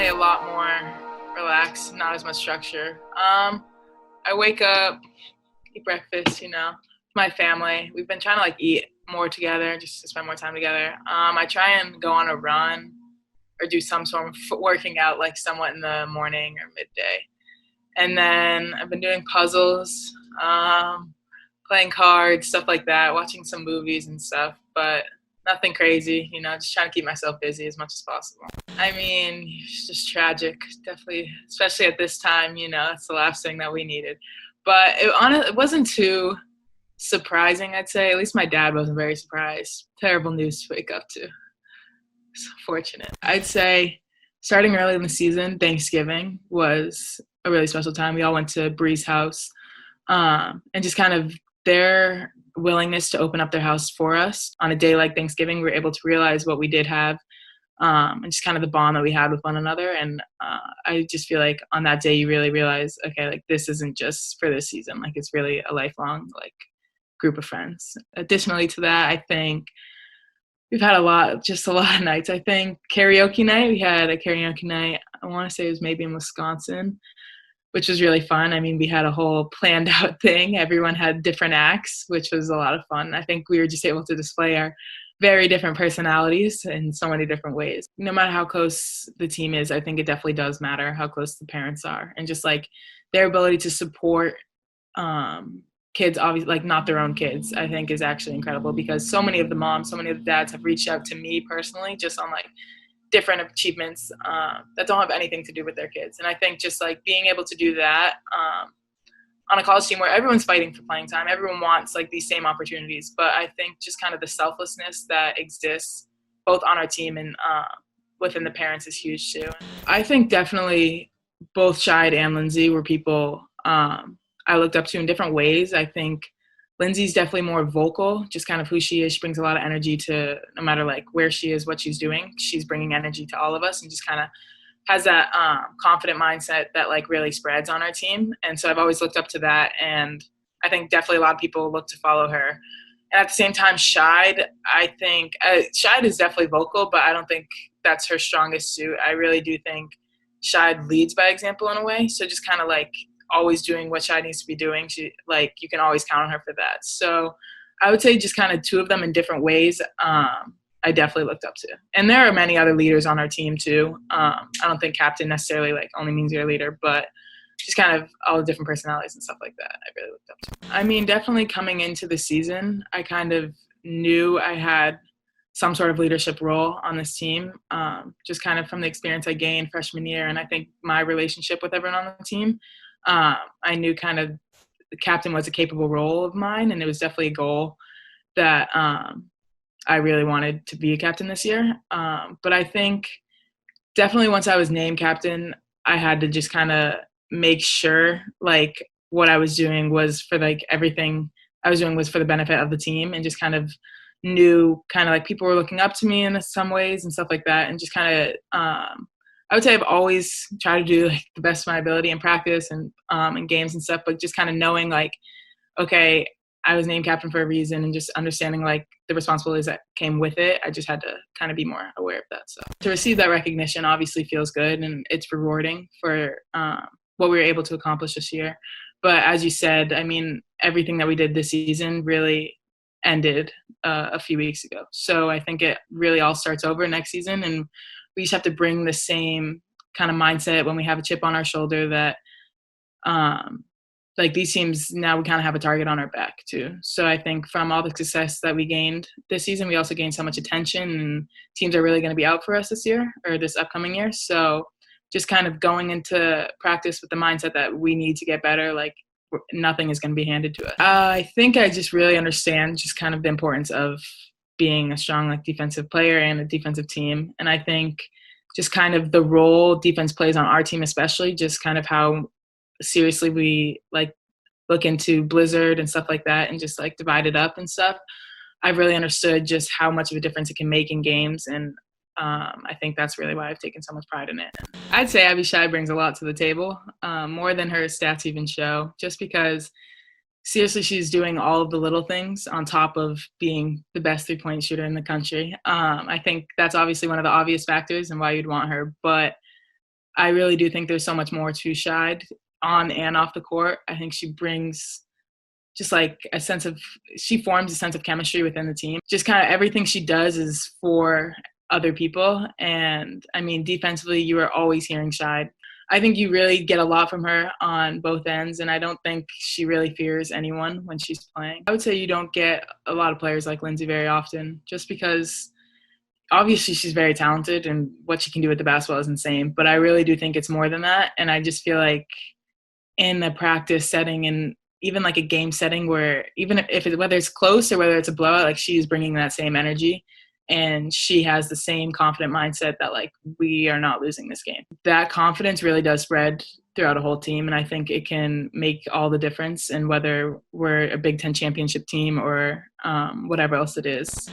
definitely a lot more relaxed, not as much structure. I wake up, eat breakfast, with my family. We've been trying to eat more together, just to spend more time together. I try and go on a run or do some sort of working out somewhat in the morning or midday. And then I've been doing puzzles, playing cards, stuff like that, watching some movies and stuff, but nothing crazy, just trying to keep myself busy as much as possible. I mean, it's just tragic, definitely, especially at this time, it's the last thing that we needed. But it wasn't too surprising, I'd say. At least my dad wasn't very surprised. Terrible news to wake up to. So fortunate. I'd say starting early in the season, Thanksgiving was a really special time. We all went to Bree's house, and just kind of their willingness to open up their house for us on a day like Thanksgiving, we were able to realize what we did have, and just kind of the bond that we had with one another. And I just feel like on that day you really realize, okay, this isn't just for this season, it's really a lifelong group of friends. Additionally to that, I think we've had a lot of nights. I think karaoke night, we had a karaoke night, I want to say it was maybe in Wisconsin, which was really fun. I mean, we had a whole planned out thing. Everyone had different acts, which was a lot of fun. I think we were just able to display our very different personalities in so many different ways. No matter how close the team is, I think it definitely does matter how close the parents are. And just their ability to support kids, obviously, not their own kids, I think is actually incredible, because so many of the moms, so many of the dads have reached out to me personally just on different achievements that don't have anything to do with their kids. And I think just being able to do that on a college team where everyone's fighting for playing time, everyone wants these same opportunities. But I think just kind of the selflessness that exists both on our team and within the parents is huge too. I think definitely both Scheid and Lindsey were people I looked up to in different ways. I think Lindsey's definitely more vocal, just kind of who she is. She brings a lot of energy to no matter where she is, what she's doing. She's bringing energy to all of us and just kind of has that confident mindset that really spreads on our team. And so I've always looked up to that. And I think definitely a lot of people look to follow her. And at the same time, Scheid, I think Scheid is definitely vocal, but I don't think that's her strongest suit. I really do think Scheid leads by example in a way. So just kind of always doing what Scheid needs to be doing. She you can always count on her for that. So I would say just kind of two of them in different ways. I definitely looked up to. And there are many other leaders on our team too. I don't think captain necessarily only means you're a leader, but just kind of all the different personalities and stuff like that I really looked up to. I mean, definitely coming into the season, I kind of knew I had some sort of leadership role on this team, just kind of from the experience I gained freshman year. And I think my relationship with everyone on the team, I knew kind of the captain was a capable role of mine, and it was definitely a goal that I really wanted to be a captain this year. But I think definitely once I was named captain, I had to just kind of make sure what I was doing was for everything I was doing was for the benefit of the team, and just kind of knew kind of people were looking up to me in some ways and stuff like that. And just kind of I would say I've always tried to do the best of my ability in practice and in games and stuff, but just kind of knowing okay, I was named captain for a reason, and just understanding the responsibilities that came with it. I just had to kind of be more aware of that. So to receive that recognition obviously feels good, and it's rewarding for what we were able to accomplish this year. But as you said, I mean, everything that we did this season really ended a few weeks ago. So I think it really all starts over next season, and we just have to bring the same kind of mindset when we have a chip on our shoulder that these teams, now we kind of have a target on our back too. So I think from all the success that we gained this season, we also gained so much attention, and teams are really going to be out for us this year or this upcoming year. So just kind of going into practice with the mindset that we need to get better, nothing is going to be handed to us. I think I just really understand just kind of the importance of being a strong defensive player and a defensive team. And I think just kind of the role defense plays on our team, especially just kind of how seriously we look into Blizzard and stuff like that, and just divide it up and stuff. I've really understood just how much of a difference it can make in games, and I think that's really why I've taken so much pride in it. I'd say Abby Scheid brings a lot to the table, more than her stats even show, just because seriously, she's doing all of the little things on top of being the best three-point shooter in the country. I think that's obviously one of the obvious factors and why you'd want her. But I really do think there's so much more to Scheid on and off the court. I think she brings just like she forms a sense of chemistry within the team. Just kind of everything she does is for other people. And I mean, defensively, you are always hearing Scheid. I think you really get a lot from her on both ends, and I don't think she really fears anyone when she's playing. I would say you don't get a lot of players like Lindsey very often, just because obviously she's very talented and what she can do with the basketball is insane, but I really do think it's more than that. And I just feel like in a practice setting and even like a game setting where even whether it's close or whether it's a blowout, like she's bringing that same energy and she has the same confident mindset that like we are not losing this game. That confidence really does spread throughout a whole team, and I think it can make all the difference in whether we're a Big Ten championship team or whatever else it is.